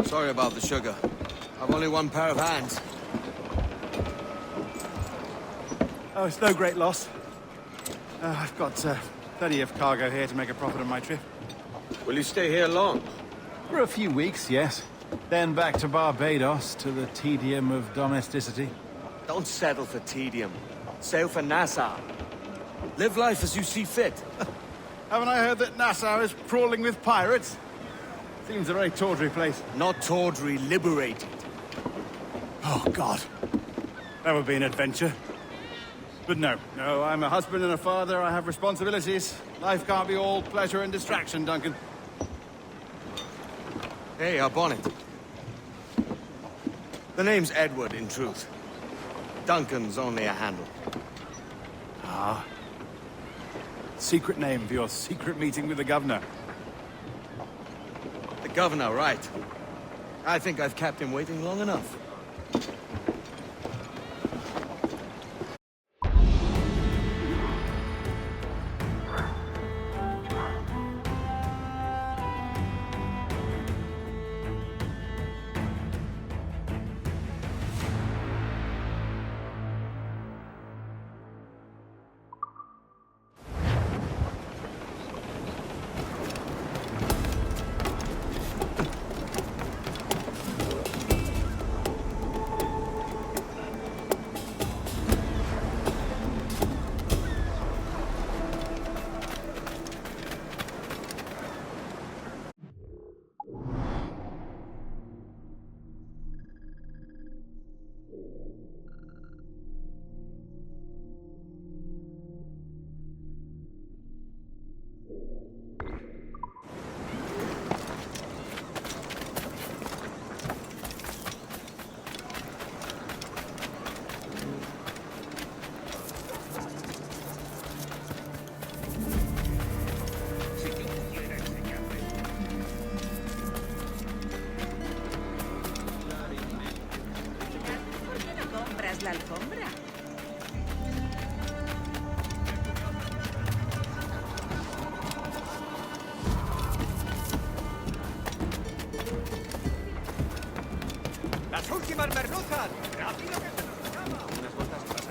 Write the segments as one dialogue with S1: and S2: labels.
S1: Sorry about the sugar. I've only one pair of hands.
S2: Oh, it's no great loss. I've got plenty of cargo here to make a profit on my trip.
S1: Will you stay here long?
S2: For a few weeks, yes. Then back to Barbados, to the tedium of domesticity.
S1: Don't settle for tedium. Sail for Nassau. Live life as you see fit.
S2: Haven't I heard that Nassau is crawling with pirates? Seems a very tawdry place.
S1: Not tawdry, liberated.
S2: Oh, God. That would be an adventure. But no, I'm a husband and a father. I have responsibilities. Life can't be all pleasure and distraction, Duncan.
S1: Hey, our bonnet. The name's Edward, in truth. Duncan's only a handle.
S2: Ah. Secret name for your secret meeting with the governor.
S1: The governor, right. I think I've kept him waiting long enough.
S3: La alfombra.
S4: ¡Las últimas merluzas! ¡Rápido que se nos acaba! Unas botas para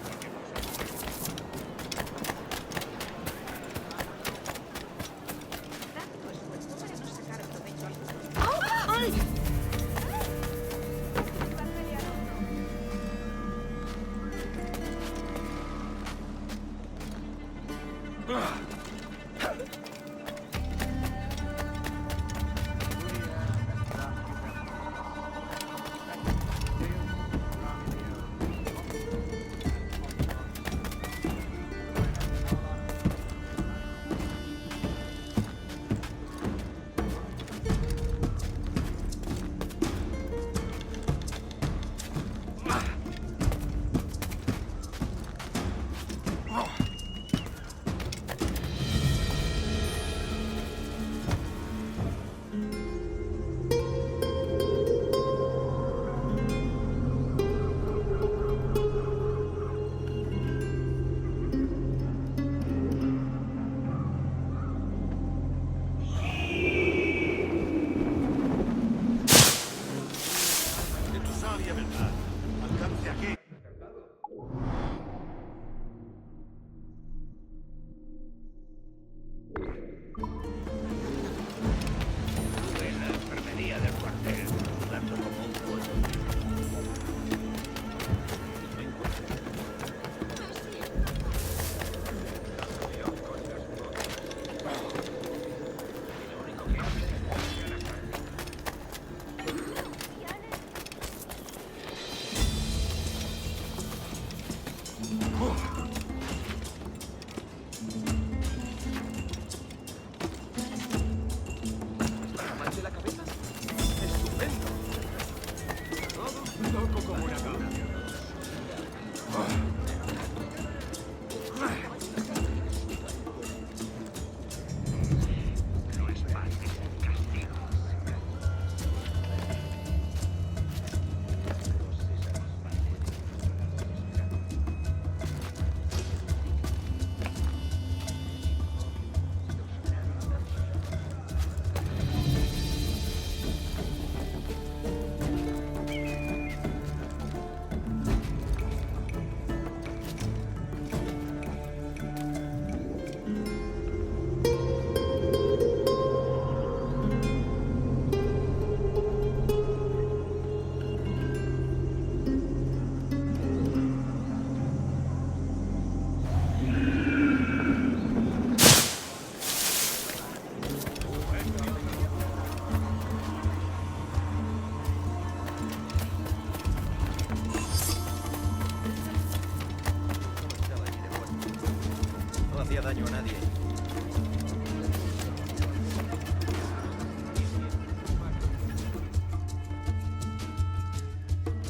S4: hacía daño a nadie.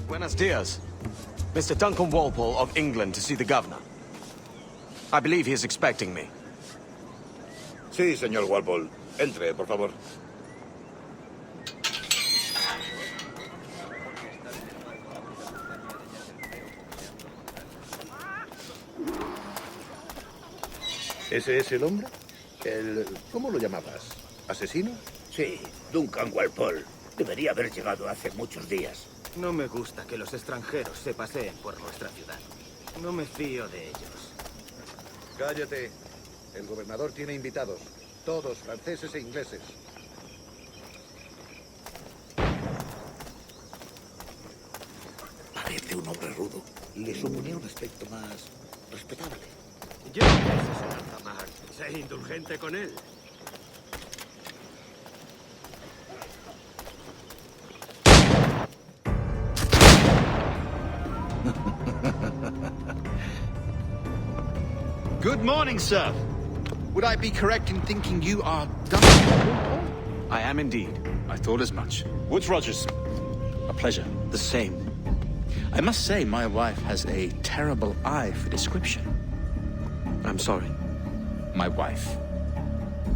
S1: Buenos dias. Mr. Duncan Walpole of England to see the governor. I believe he is expecting me.
S5: Sí, señor Walpole. Entre, por favor. ¿Ese es el hombre? ¿Cómo lo llamabas? ¿Asesino?
S6: Sí, Duncan Walpole. Debería haber llegado hace muchos días.
S4: No me gusta que los extranjeros se paseen por nuestra ciudad. No me fío de ellos.
S5: Cállate. El gobernador tiene invitados. Todos franceses e ingleses.
S6: Parece un hombre rudo. Le suponía un aspecto más respetable.
S4: Yo ese señor Zamar. Sé indulgente con él.
S2: Good morning, sir. Would I be correct in thinking you are Duncan?
S1: I am indeed.
S2: I thought as much. Woods Rogers. A pleasure.
S1: The same.
S2: I must say, my wife has a terrible eye for description.
S1: I'm sorry.
S2: My wife.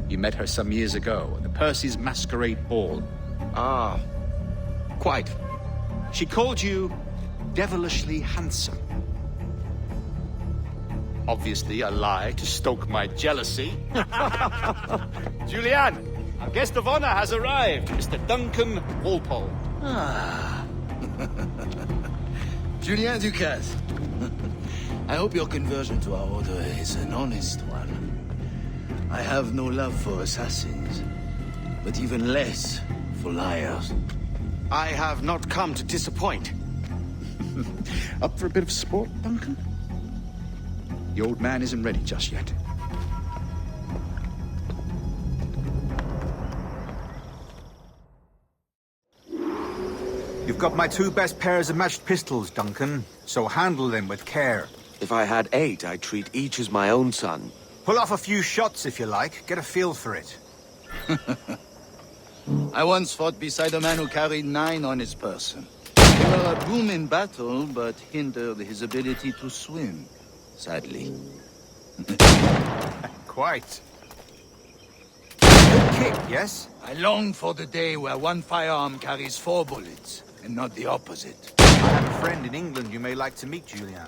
S2: You met her some years ago at the Percy's Masquerade Ball.
S1: Ah, quite.
S2: She called you devilishly handsome. Obviously a lie to stoke my jealousy. Julianne, our guest of honor has arrived, Mr. Duncan Walpole.
S7: Julien Ducasse. I hope your conversion to our order is an honest one. I have no love for assassins, but even less for liars.
S1: I have not come to disappoint.
S2: Up for a bit of sport, Duncan? The old man isn't ready just yet.
S8: You've got my two best pairs of matched pistols, Duncan, so handle them with care.
S1: If I had 8, I'd treat each as my own son.
S8: Pull off a few shots if you like, get a feel for it.
S7: I once fought beside a man who carried 9 on his person. They were a boom in battle, but hindered his ability to swim, sadly.
S8: Quite. Good kick, yes?
S7: I long for the day where one firearm carries 4 bullets, and not the opposite.
S8: I have a friend in England you may like to meet, Julian.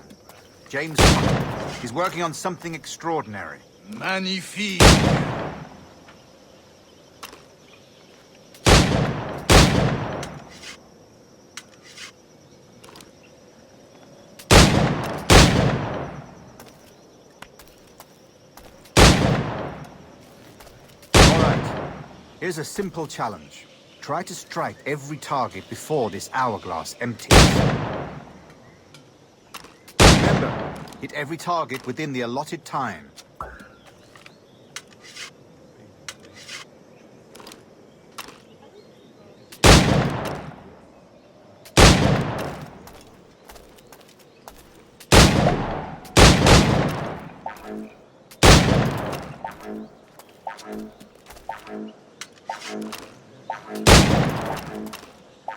S8: James Hunt. He's working on something extraordinary.
S7: Magnifique!
S8: Here's a simple challenge. Try to strike every target before this hourglass empties. Remember, hit every target within the allotted time.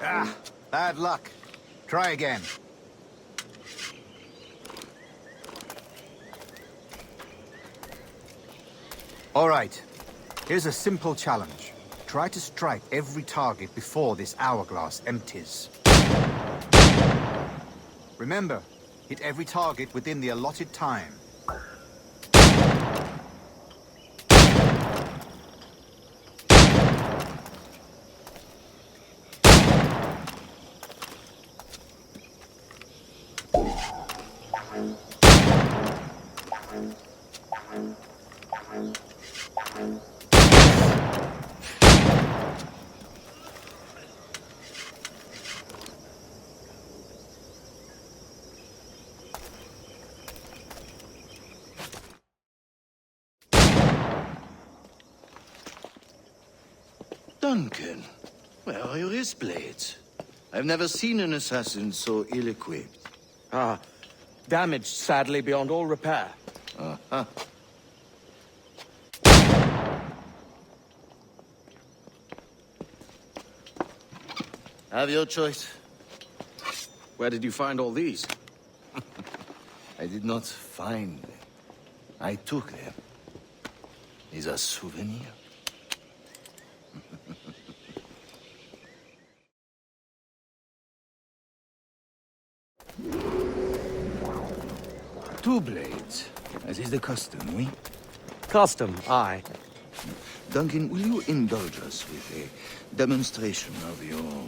S8: Ah, bad luck. Try again. All right. Here's a simple challenge. Try to strike every target before this hourglass empties. Remember, hit every target within the allotted time.
S7: Duncan, where are your wrist blades? I've never seen an assassin so ill-equipped.
S1: Ah, damaged sadly beyond all repair.
S7: Uh-huh. Have your choice.
S1: Where did you find all these?
S7: I did not find them. I took them. Is a souvenir. Two blades, as is the custom, oui?
S1: Custom, aye.
S7: Duncan, will you indulge us with a demonstration of your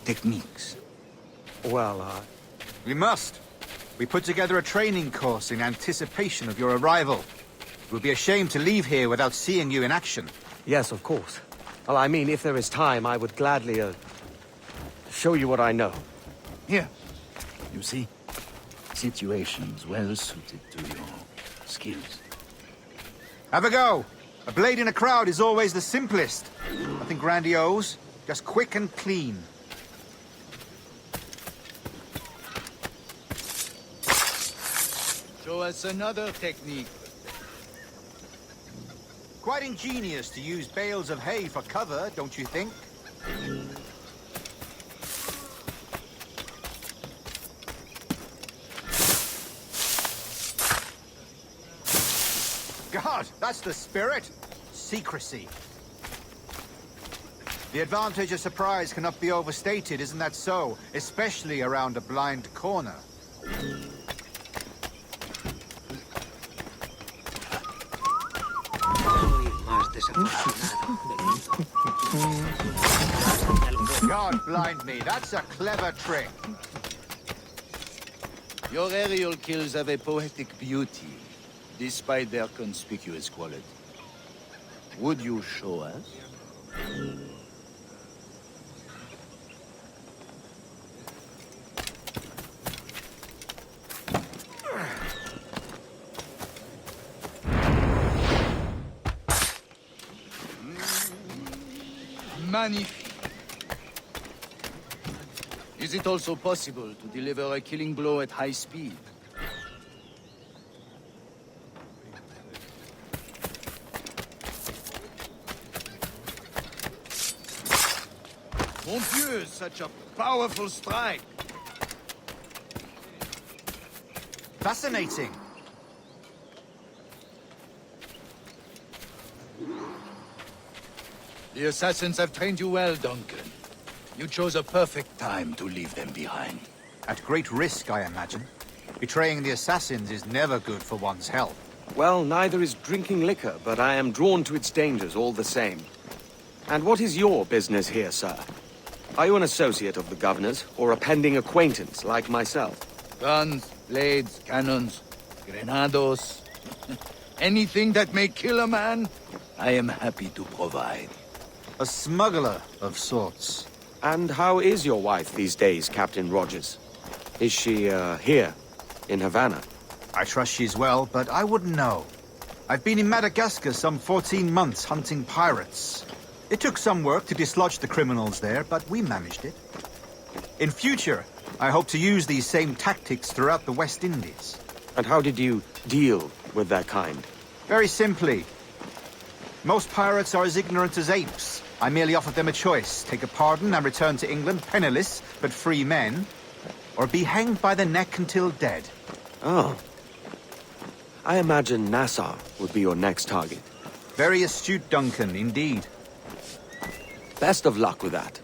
S7: techniques?
S1: Well,
S8: We must. We put together a training course in anticipation of your arrival. It would be a shame to leave here without seeing you in action.
S1: yes, of course. Well, I mean, if there is time, I would gladly, show you what I know.
S7: Here. You see? Situations well suited to your skills.
S8: Have a go. A blade in a crowd is always the simplest. Nothing grandiose, just quick and clean.
S7: Show us another technique.
S8: Quite ingenious to use bales of hay for cover, don't you think? God, that's the spirit. Secrecy. The advantage of surprise cannot be overstated, isn't that so? Especially around a blind corner. God blind me, that's a clever trick.
S7: Your aerial kills have a poetic beauty, despite their conspicuous quality. Would you show us? Magnifique. Is it also possible to deliver a killing blow at high speed? Mon Dieu, such a powerful strike!
S8: Fascinating.
S7: The assassins have trained you well, Duncan. You chose a perfect time to leave them behind.
S8: At great risk, I imagine. Betraying the assassins is never good for one's health.
S1: Well, neither is drinking liquor, but I am drawn to its dangers all the same. And what is your business here, sir? Are you an associate of the governor's, or a pending acquaintance like myself?
S7: Guns, blades, cannons, grenados. Anything that may kill a man, I am happy to provide.
S8: A smuggler of sorts.
S1: And how is your wife these days, Captain Rogers? Is she, here, in Havana?
S8: I trust she's well, but I wouldn't know. I've been in Madagascar some 14 months hunting pirates. It took some work to dislodge the criminals there, but we managed it. In future, I hope to use these same tactics throughout the West Indies.
S1: And how did you deal with that kind?
S8: Very simply. Most pirates are as ignorant as apes. I merely offered them a choice. Take a pardon and return to England penniless, but free men. Or be hanged by the neck until dead.
S1: Oh. I imagine Nassau would be your next target.
S8: Very astute, Duncan, indeed.
S1: Best of luck with that.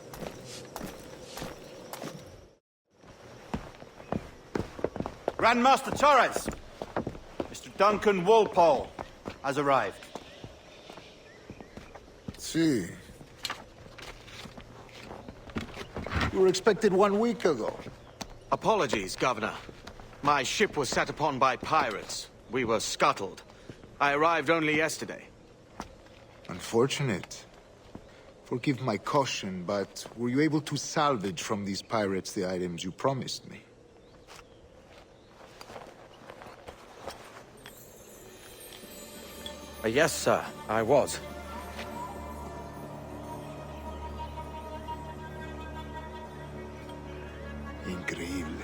S2: Grandmaster Torres! Mr. Duncan Walpole has arrived.
S9: See. You were expected 1 week ago.
S1: Apologies, Governor. My ship was set upon by pirates. We were scuttled. I arrived only yesterday.
S9: Unfortunate. Forgive my caution, but were you able to salvage from these pirates the items you promised me?
S1: Yes, sir, I was.
S9: Increíble.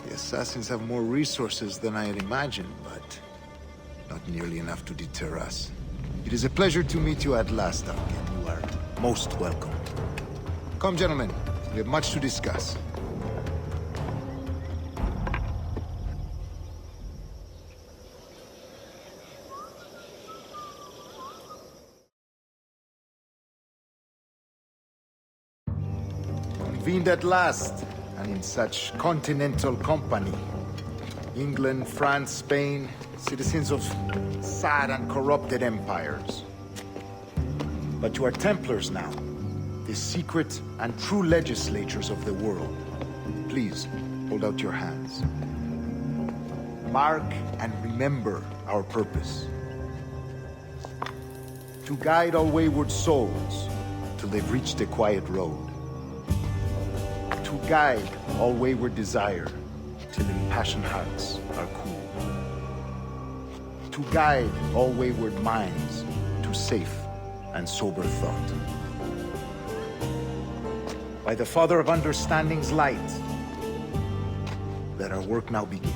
S9: The assassins have more resources than I had imagined, but not nearly enough to deter us. It is a pleasure to meet you at last, Duncan. You are most welcome. Come, gentlemen. We have much to discuss. Convened at last, and in such continental company. England, France, Spain, citizens of sad and corrupted empires. But you are Templars now, the secret and true legislators of the world. Please, hold out your hands. Mark and remember our purpose. To guide all wayward souls till they've reached the quiet road. To guide all wayward desire till impassioned hearts are cool. To guide all wayward minds to safe and sober thought. By the Father of Understanding's light, let our work now begin.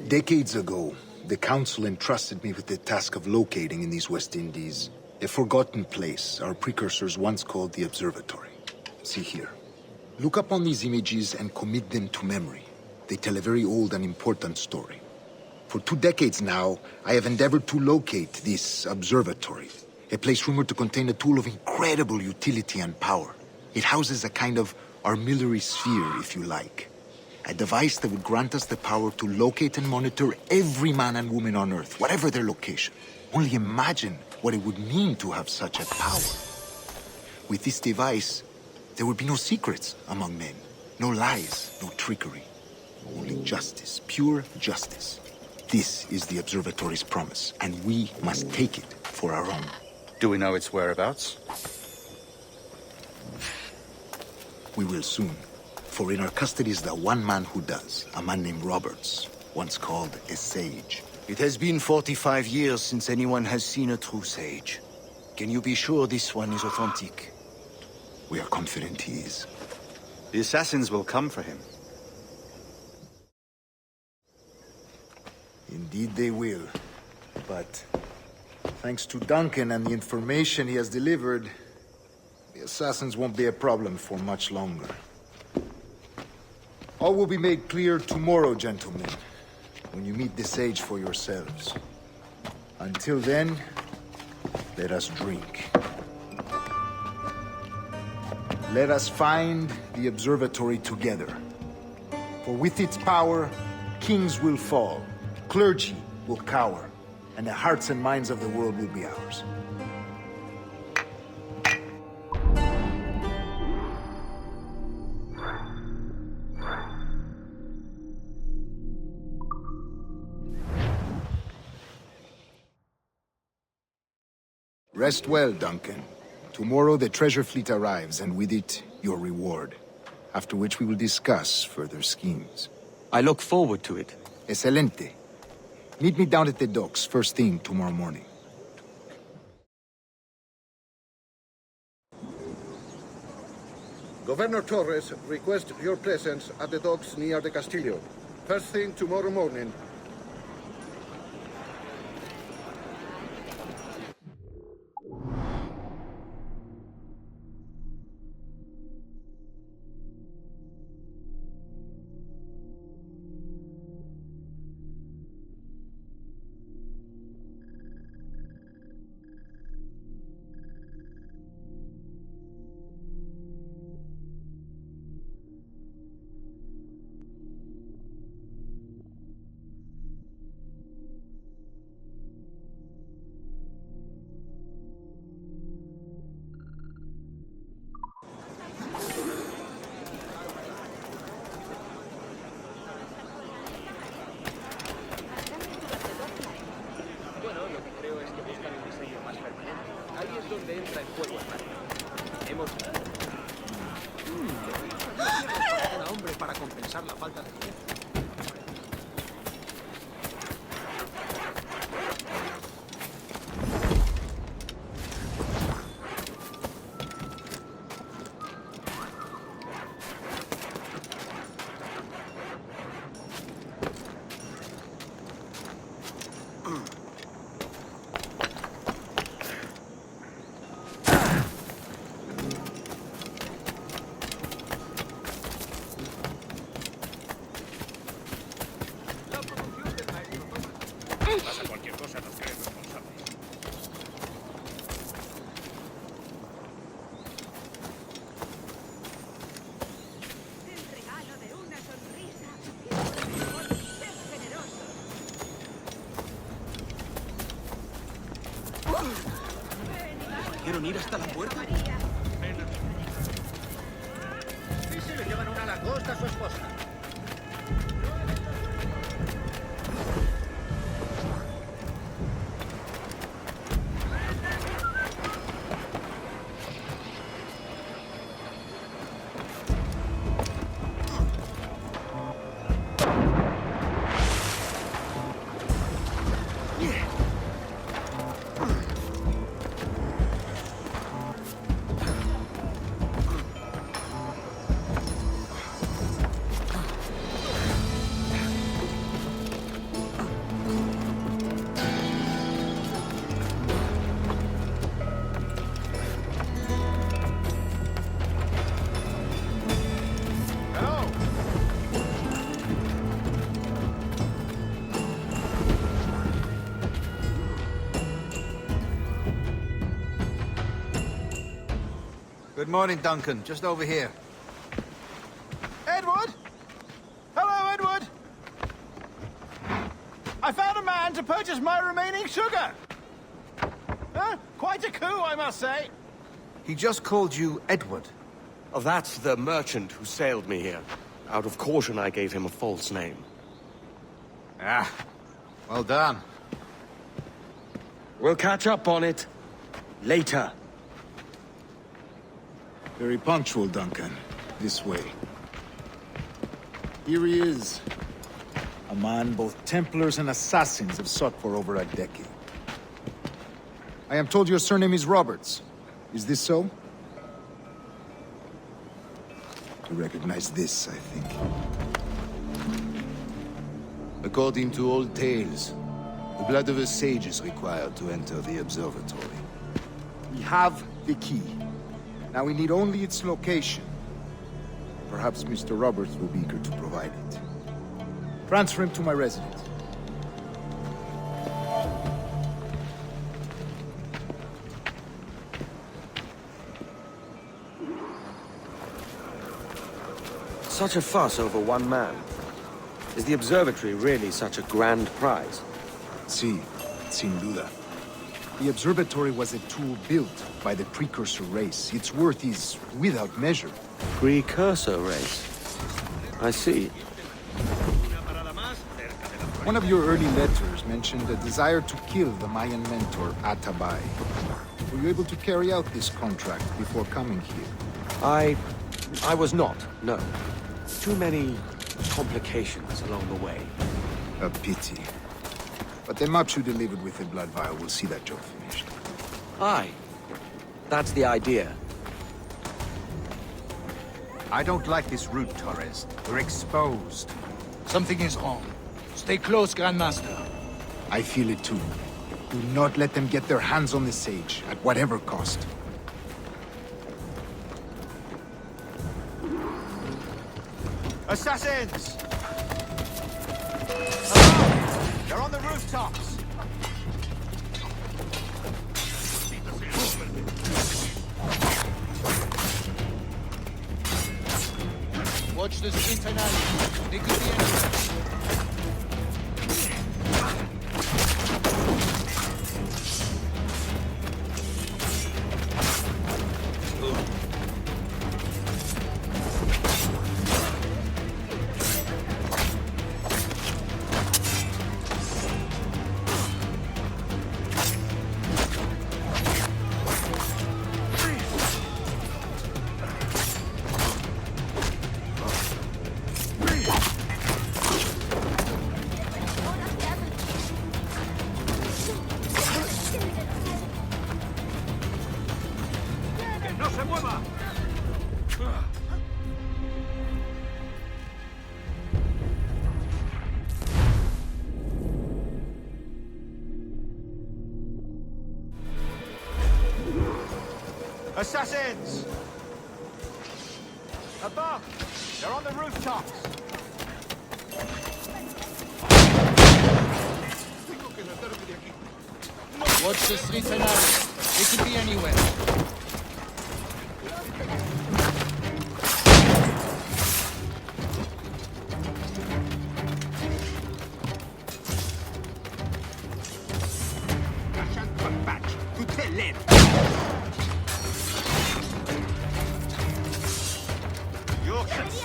S9: Decades ago, the Council entrusted me with the task of locating in these West Indies a forgotten place our precursors once called the Observatory. See here. Look upon these images and commit them to memory. They tell a very old and important story. For 2 decades now, I have endeavored to locate this observatory, a place rumored to contain a tool of incredible utility and power. It houses a kind of armillary sphere, if you like. A device that would grant us the power to locate and monitor every man and woman on Earth, whatever their location. Only imagine what it would mean to have such a power. With this device, there would be no secrets among men, no lies, no trickery. Only justice, pure justice. This is the Observatory's promise, and we must take it for our own.
S10: Do we know its whereabouts?
S9: We will soon. For in our custody is the one man who does, a man named Roberts, once called a sage.
S7: It has been 45 years since anyone has seen a true sage. Can you be sure this one is authentic?
S9: We are confident he is.
S10: The assassins will come for him.
S9: Indeed they will. But thanks to Duncan and the information he has delivered, the assassins won't be a problem for much longer. All will be made clear tomorrow, gentlemen, when you meet the sage for yourselves. Until then, let us drink. Let us find the observatory together. For with its power, kings will fall, clergy will cower, and the hearts and minds of the world will be ours. Rest well, Duncan. Tomorrow the treasure fleet arrives, and with it, your reward. After which we will discuss further schemes.
S1: I look forward to it.
S9: Excelente. Meet me down at the docks first thing tomorrow morning.
S5: Governor Torres requests your presence at the docks near the Castillo. First thing tomorrow morning.
S1: venir hasta la puerta?
S5: Sí, sí, le llevan una langosta a su esposa.
S8: Good morning, Duncan. Just over here.
S2: Edward? Hello, Edward! I found a man to purchase my remaining sugar! Huh? Quite a coup, I must say.
S8: He just called you Edward.
S1: Oh, that's the merchant who sailed me here. Out of caution, I gave him a false name.
S8: Ah, well done.
S1: We'll catch up on it later.
S9: Very punctual, Duncan. This way. Here he is. A man both Templars and Assassins have sought for over a decade. I am told your surname is Roberts. Is this so? To recognize this, I think.
S7: According to old tales, the blood of a sage is required to enter the observatory.
S9: We have the key. Now we need only its location. Perhaps Mr. Roberts will be eager to provide it. Transfer him to my residence.
S1: Such a fuss over one man. Is the observatory really such a grand prize?
S9: Sí, sin duda. The observatory was a tool built by the precursor race. Its worth is without measure.
S1: Precursor race. I see.
S9: One of your early letters mentioned a desire to kill the Mayan mentor, Atabay. Were you able to carry out this contract before coming here?
S1: I was not, no. Too many complications along the way.
S9: A pity. But the maps you delivered with the blood vial will see that job finished.
S1: Aye. That's the idea.
S8: I don't like this route, Torres. We're exposed.
S7: Something is wrong. Stay close, Grandmaster.
S9: I feel it too. Do not let them get their hands on the sage, at whatever cost.
S2: Assassins! Hello! They're on the rooftops!
S7: Watch the street tonight. They could be anywhere.
S2: Assassins! Above! They're on the rooftops!
S7: Watch the streets and alleys. They could be anywhere.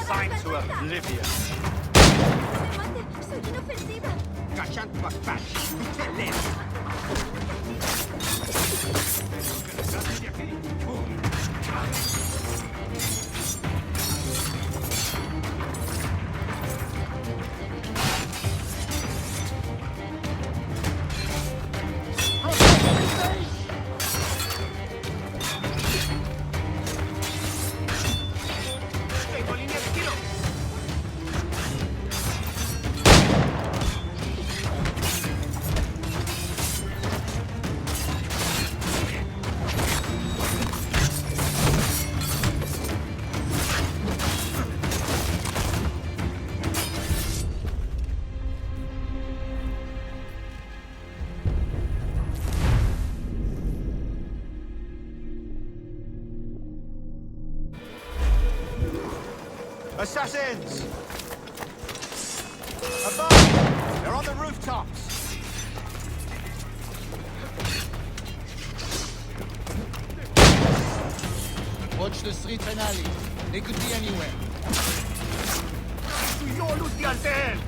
S2: consigned to oblivion.
S3: Soy inofensiva.
S4: Cachant Paspac. Tengo línea de tiro.
S2: Assassins! Above! They're on the rooftops!
S7: Watch the streets and alleys. They could be anywhere.
S4: Yo, Luciantel!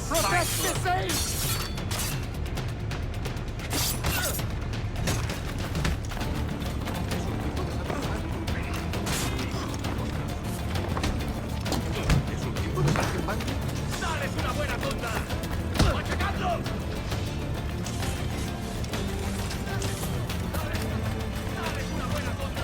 S4: Protect the safe! ¡Dales una buena tonda! ¡Machacadlo! ¡Dales una buena tonda!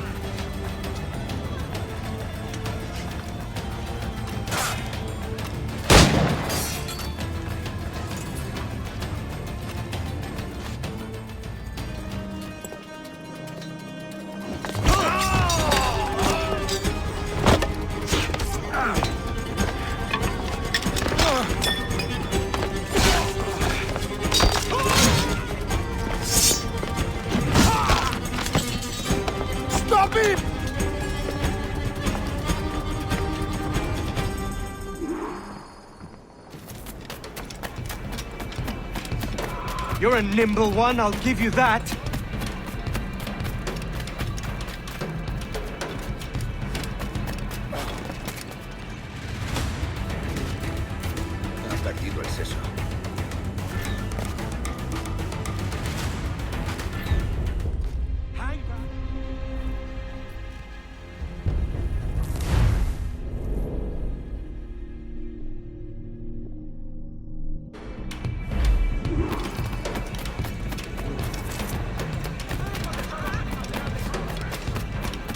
S2: Stop him!
S1: You're a nimble one, I'll give you that.
S6: Ha perdido el seso.
S1: Hang back.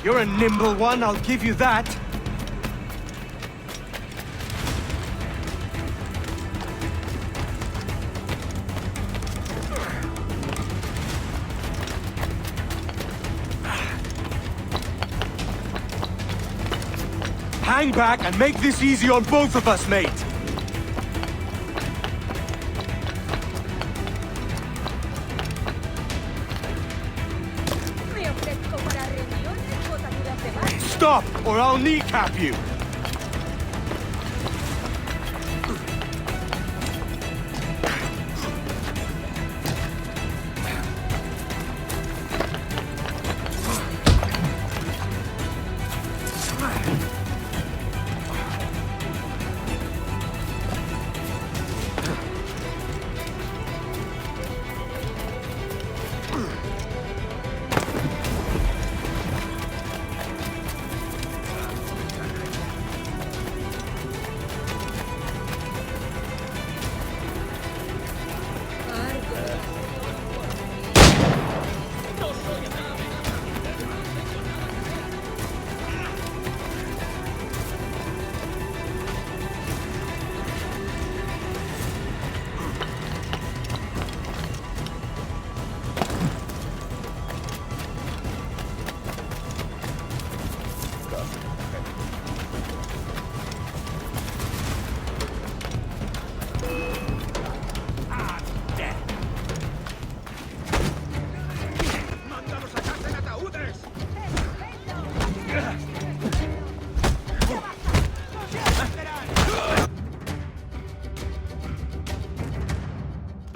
S1: You're a nimble one, I'll give you that. Hang back and make this easy on both of us, mate.
S3: Me ofrezco para reuniones, botaduras de mar.
S1: Stop, or I'll kneecap you.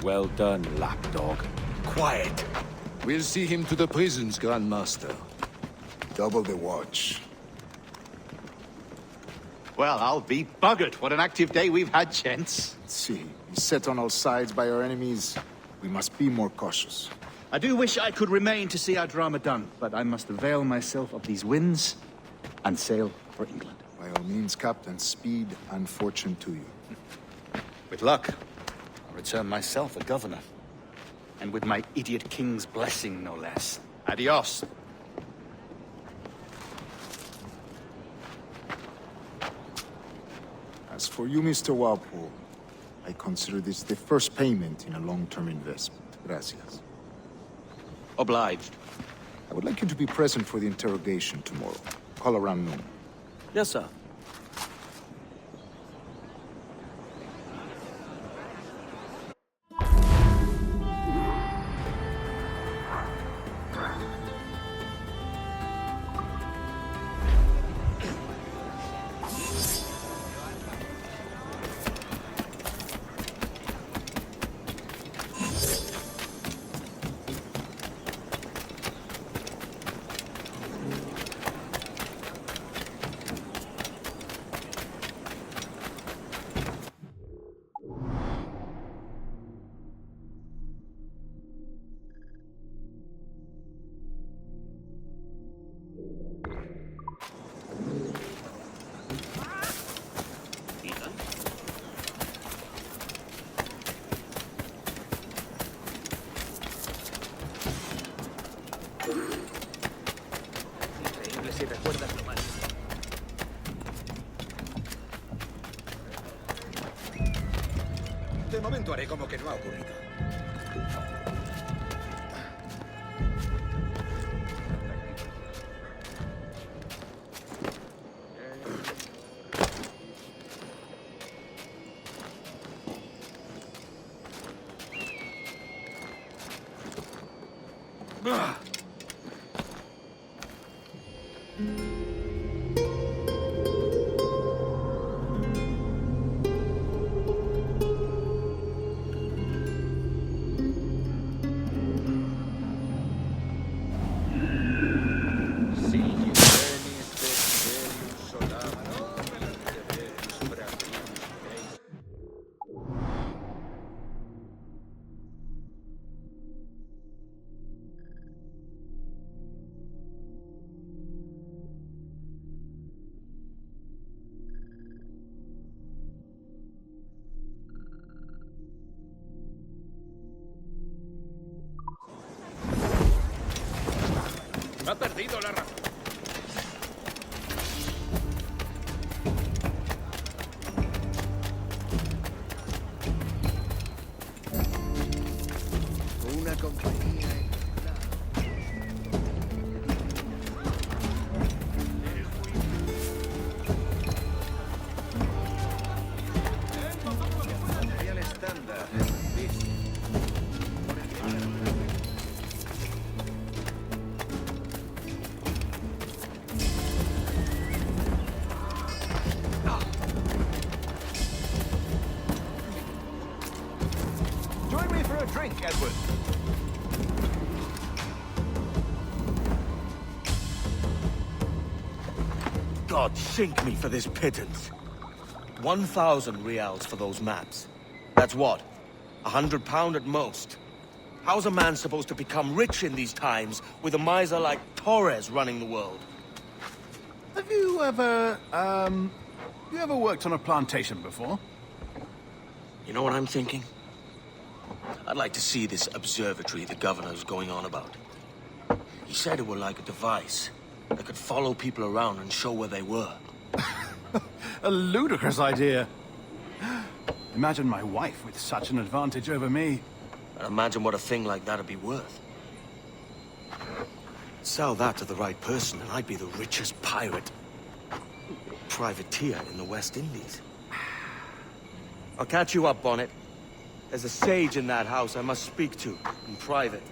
S11: Well done, lapdog.
S7: Quiet.
S12: We'll see him to the prisons, Grandmaster.
S9: Double the watch.
S8: Well, I'll be buggered. What an active day we've had, gents.
S9: See, beset on all sides by our enemies. We must be more cautious.
S8: I do wish I could remain to see our drama done, but I must avail myself of these winds and sail for England.
S9: By all means, Captain, speed and fortune to you.
S8: With luck, I'll return myself a governor. And with my idiot king's blessing, no less. Adios.
S9: As for you, Mr. Walpole, I consider this the first payment in a long-term investment. Gracias.
S1: Obliged.
S9: I would like you to be present for the interrogation tomorrow. Call around noon.
S1: Yes, sir.
S4: Si recuerdas lo mal.
S5: De momento haré como que no ha ocurrido.
S4: Ha perdido la razón.
S5: Una compañía material estándar. Listo.
S2: Join me for a drink, Edward.
S1: God sink me for this pittance. 1,000 reals for those maps. That's what? £100 at most. How's a man supposed to become rich in these times with a miser like Torres running the world?
S2: Have you ever, worked on a plantation before?
S1: You know what I'm thinking? I'd like to see this observatory the governor's going on about. He said it were like a device that could follow people around and show where they were.
S2: A ludicrous idea. Imagine my wife with such an advantage over me.
S1: And imagine what a thing like that'd be worth. Sell that to the right person and I'd be the richest pirate. Privateer in the West Indies. I'll catch you up, Bonnet. There's a sage in that house I must speak to, in private.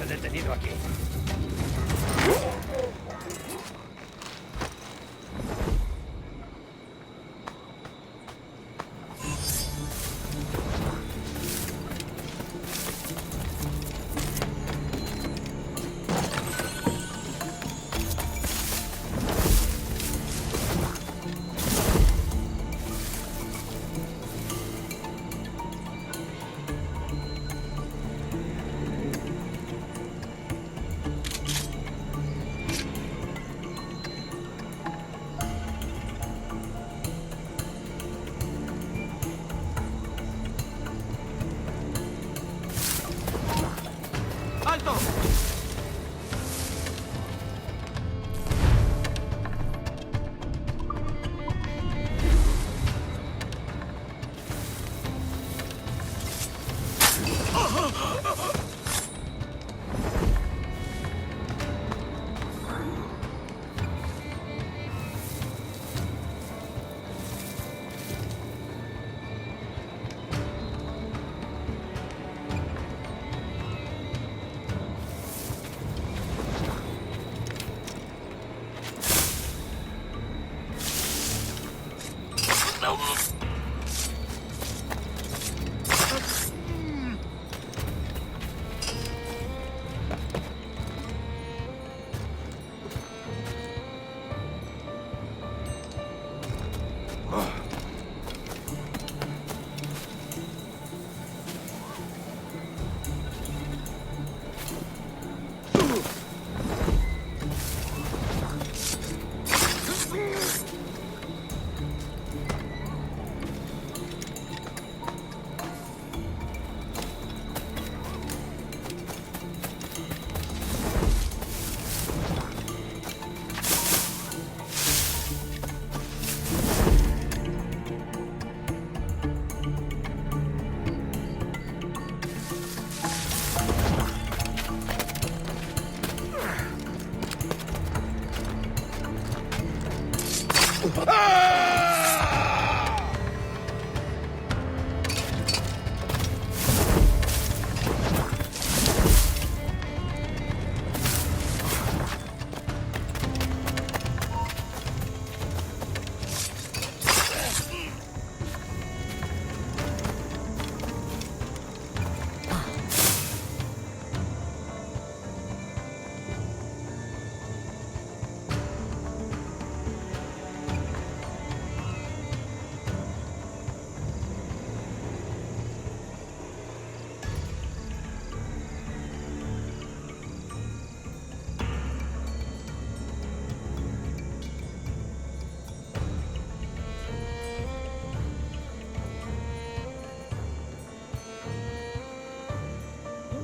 S6: detenido aquí.
S1: ¡Alto!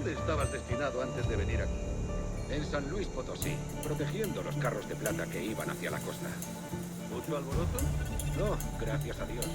S5: ¿Dónde estabas destinado antes de venir aquí?
S6: En San Luis Potosí, protegiendo los carros de plata que iban hacia la costa.
S5: ¿Mucho alboroto?
S6: No, gracias a Dios.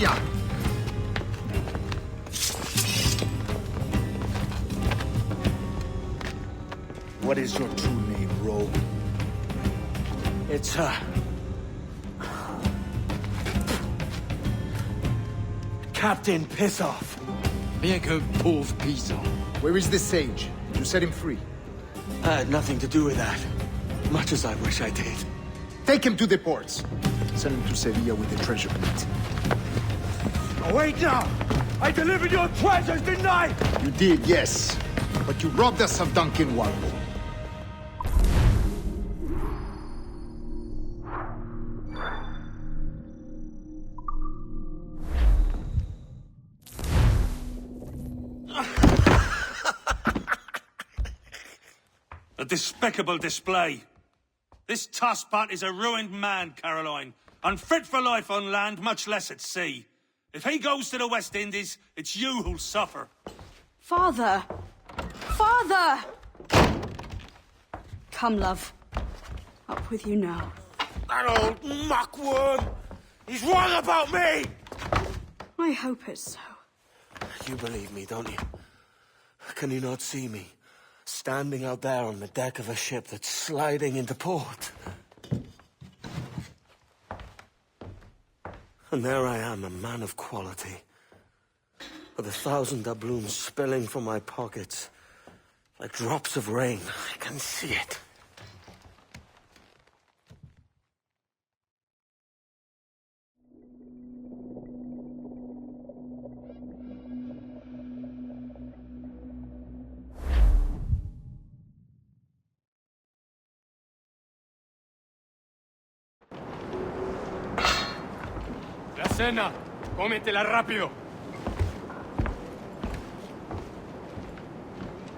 S8: Sevilla! What is your true name, rogue?
S1: It's, Captain Pissoff.
S12: Rien qu'un pauvre paysan.
S8: Where is the sage? Did you set him free?
S1: I had nothing to do with that. Much as I wish I did.
S8: Take him to the ports. Send him to Sevilla with the treasure plate.
S1: Oh, wait now! I delivered your treasures, didn't I?
S8: You did, yes. But you robbed us of Duncan Walpole.
S11: A despicable display. This Tosspot is a ruined man, Caroline. Unfit for life on land, much less at sea. If he goes to the West Indies, it's you who'll suffer.
S13: Father! Father! Come, love. Up with you now.
S1: That old muckworm! He's wrong about me!
S13: I hope it's so.
S1: You believe me, don't you? Can you not see me? Standing out there on the deck of a ship that's sliding into port. And there I am, a man of quality. With 1,000 doubloons spilling from my pockets. Like drops of rain. I can see it.
S4: La cena. Cómetela rápido.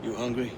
S1: You hungry?